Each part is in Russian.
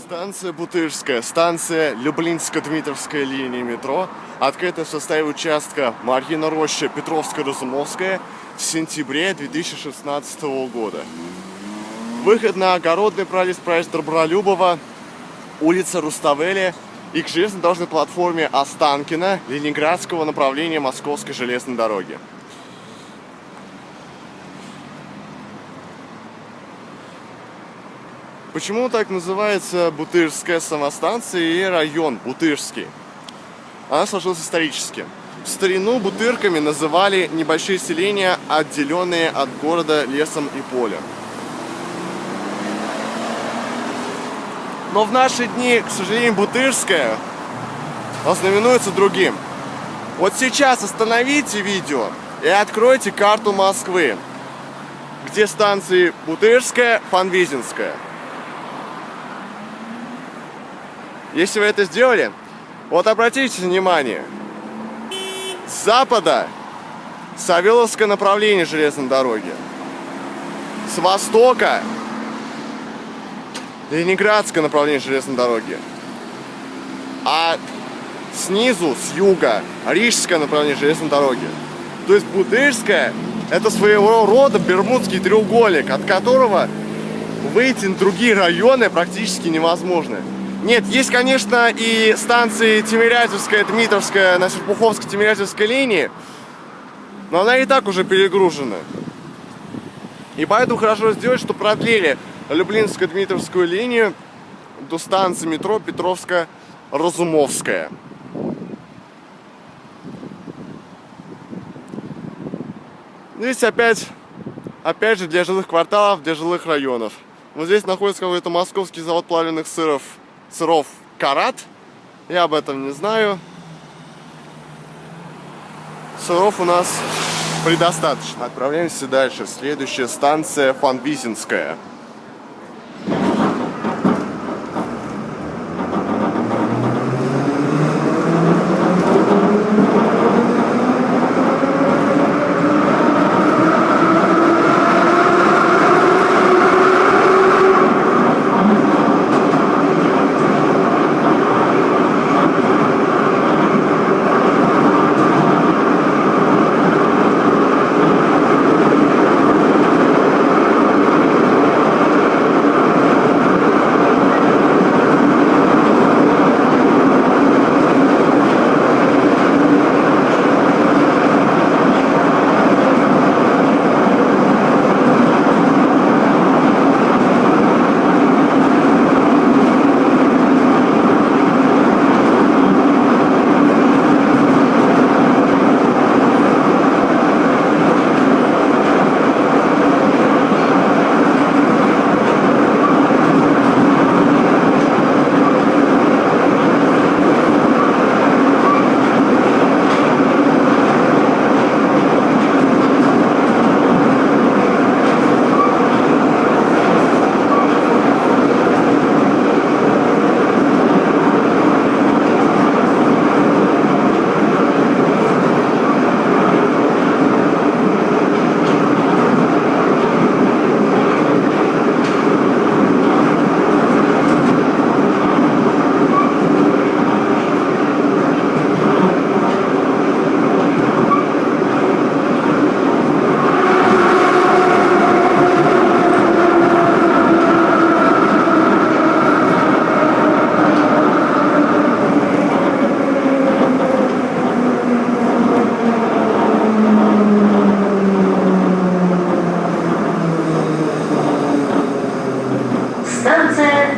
Станция Бутырская, станция Люблинско-Дмитровская линия метро, открыта в составе участка Марьина Роща, Петровско-Разумовская в сентябре 2016 года. Выход на Огородный проезд Добролюбова, улица Руставели и к железнодорожной платформе Останкино Ленинградского направления Московской железной дороги. Почему так называется Бутырская самостанция и район Бутырский? Она сложилась исторически. В старину бутырками называли небольшие селения, отделенные от города лесом и полем. Но в наши дни, к сожалению, Бутырская ознаменуется другим. Вот сейчас остановите видео и откройте карту Москвы, где станции Бутырская, Фанвизинская. Если вы это сделали, вот обратите внимание, с запада Савеловское направление железной дороги, с востока Ленинградское направление железной дороги, а снизу, с юга, Рижское направление железной дороги. То есть Бутырская — это своего рода Бермудский треугольник, от которого выйти на другие районы практически невозможно. Нет, есть, конечно, и станции Тимирязевская, Дмитровская на Серпуховско-Тимирязевской линии, но она и так уже перегружена. И поэтому хорошо сделать, что продлили Люблинско-Дмитровскую линию до станции метро Петровско-Разумовская. Здесь опять же для жилых кварталов, для жилых районов. Вот здесь находится какой-то московский завод плавленных сыров Карат. Я об этом не знаю. Сыров у нас предостаточно. Отправляемся дальше. Следующая станция Фанвизинская.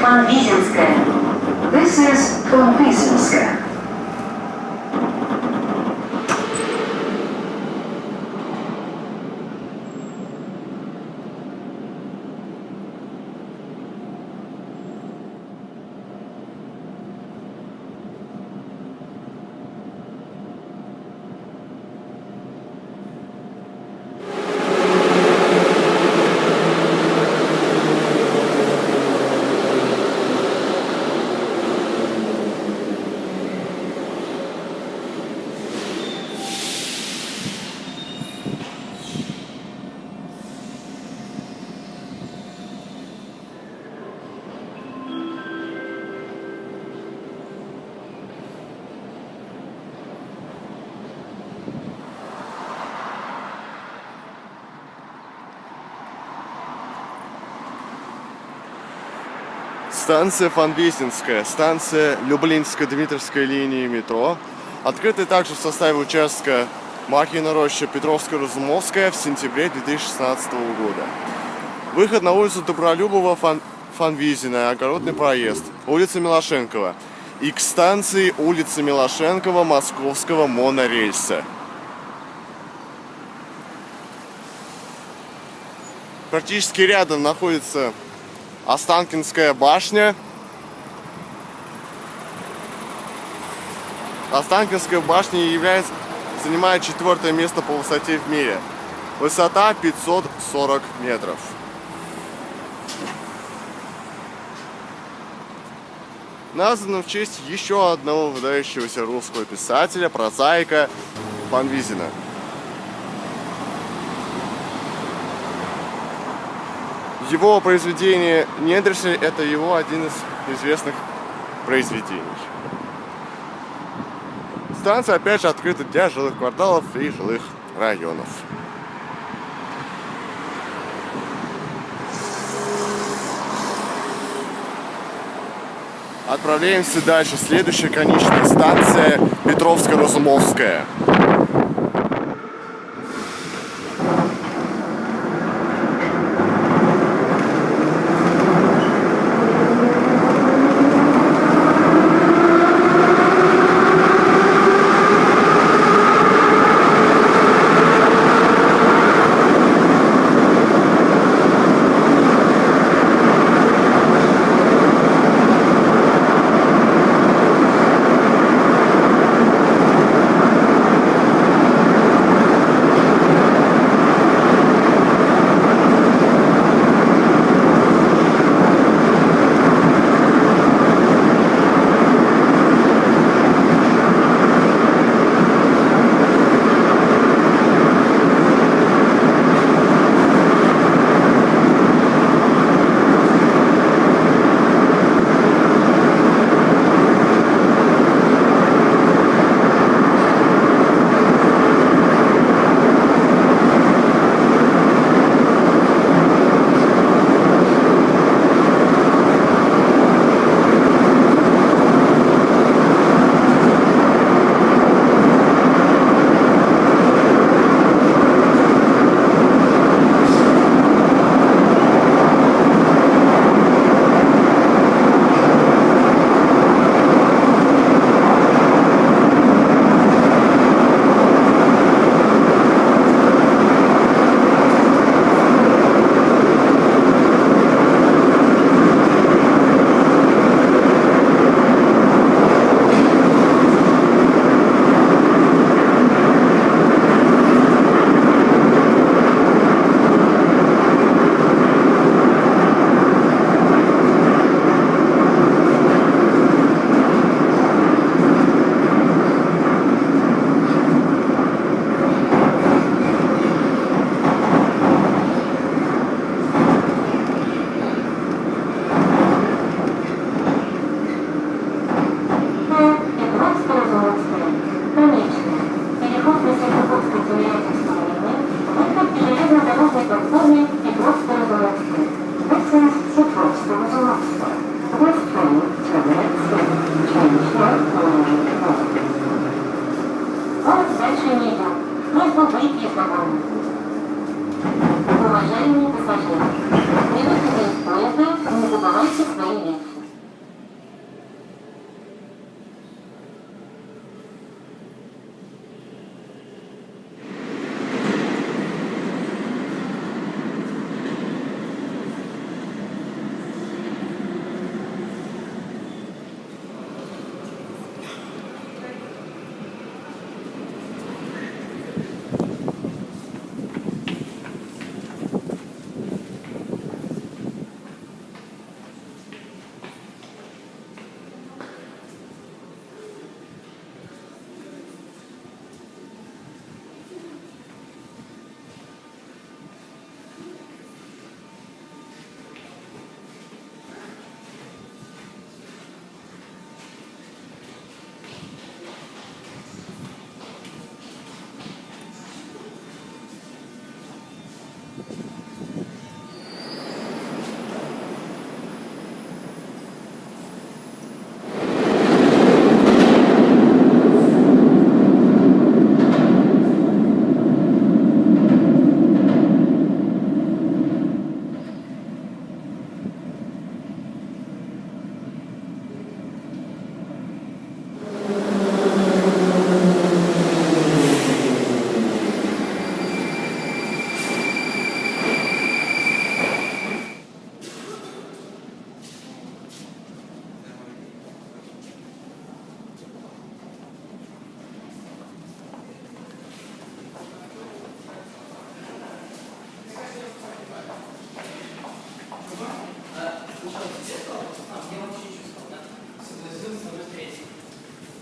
Фанвизинская. This is Фанвизинская. Станция Фанвизинская, станция Люблинско-Дмитровской линии метро, открытая также в составе участка Махина роща Петровско-Разумовская в сентябре 2016 года. Выход на улицу Добролюбова, Фанвизина, Огородный проезд, улица Милошенкова и к станции улица Милошенкова Московского монорельса. Практически рядом находится Останкинская башня. Останкинская башня занимает 4-е место по высоте в мире. Высота 540 метров. Названа в честь еще одного выдающегося русского писателя, прозаика Фанвизина. Его произведение «Недоросль» — это его один из известных произведений. Станция опять же открыта для жилых кварталов и жилых районов. Отправляемся дальше. Следующая конечная станция Петровско-Разумовская. Уважаемые пассажиры, при выходе из поезда не забывайте свои вещи.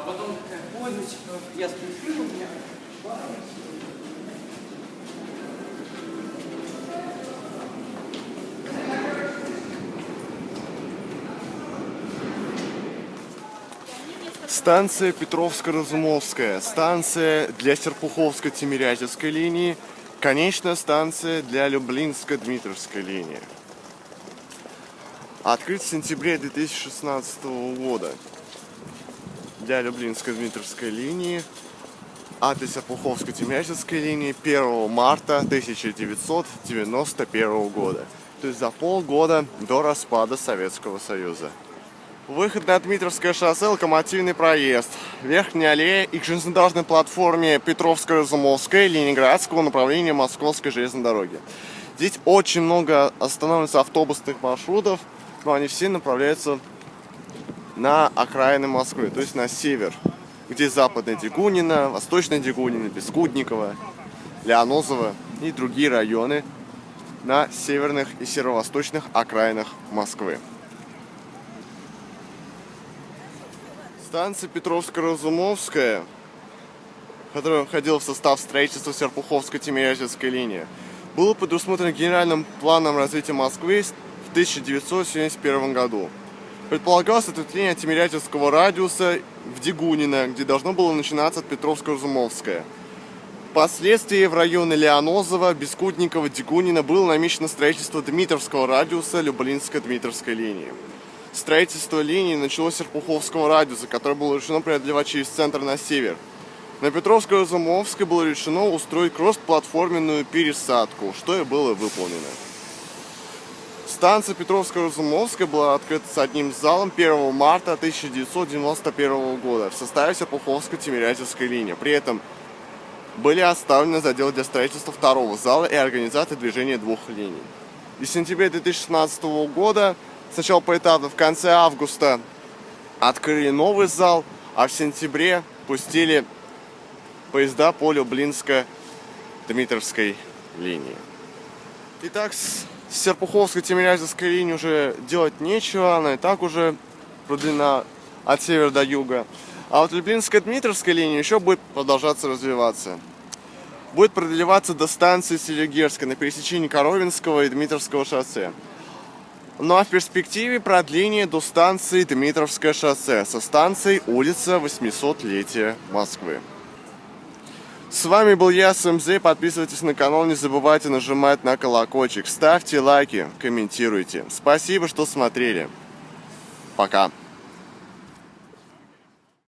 А потом такая, ой, ну типа, я спешу, у меня Станция Петровско-Разумовская, станция для Серпуховско-Тимирязевской линии, конечная станция для Люблинско-Дмитровской линии. Открыт в сентябре 2016 года для Люблинско-Дмитровской линии, а для Серпуховско-Тимирязевской линии 1 марта 1991 года, то есть за полгода до распада Советского Союза. Выход на Дмитровское шоссе, Локомотивный проезд, Верхняя аллея и к железнодорожной платформе Петровско-Разумовской Ленинградского направления Московской железной дороги. Здесь очень много останавливается автобусных маршрутов, но они все направляются на окраины Москвы, то есть на север, где Западная Дегунина, Восточная Дегунина, Бескудниково, Лианозово и другие районы на северных и северо-восточных окраинах Москвы. Станция Петровско-Разумовская, которая входила в состав строительства Серпуховско-Тимирязевской линии, была предусмотрена генеральным планом развития Москвы в 1971 году. Предполагалось ответвление Тимирязевского радиуса в Дегунино, где должно было начинаться от Петровско-Разумовская. Впоследствии в районе Лианозово, Бескудниково, Дегунино было намечено строительство Дмитровского радиуса Люблинско-Дмитровской линии. Строительство линии началось с Серпуховского радиуса, которое было решено преодолевать через центр на север. На Петровско-Разумовской было решено устроить кросс-платформенную пересадку, что и было выполнено. Станция Петровско-Разумовская была открыта с одним залом 1 марта 1991 года в составе Серпуховско-Тимирязевской линии. При этом были оставлены заделы для строительства второго зала и организации движения двух линий. И в сентябре 2016 года, сначала поэтапно, в конце августа открыли новый зал, а в сентябре пустили поезда по Люблинско-Дмитровской линии. Итак, с Серпуховско-Тимирязевской линии уже делать нечего, она и так уже продлена от севера до юга. А вот Люблинско-Дмитровская линия еще будет продолжаться развиваться. Будет продлеваться до станции Селигерская на пересечении Коровинского и Дмитровского шоссе. Ну а в перспективе продление до станции Дмитровское шоссе со станцией улица 800-летия Москвы. С вами был я, СМЗ. Подписывайтесь на канал, не забывайте нажимать на колокольчик. Ставьте лайки, комментируйте. Спасибо, что смотрели. Пока.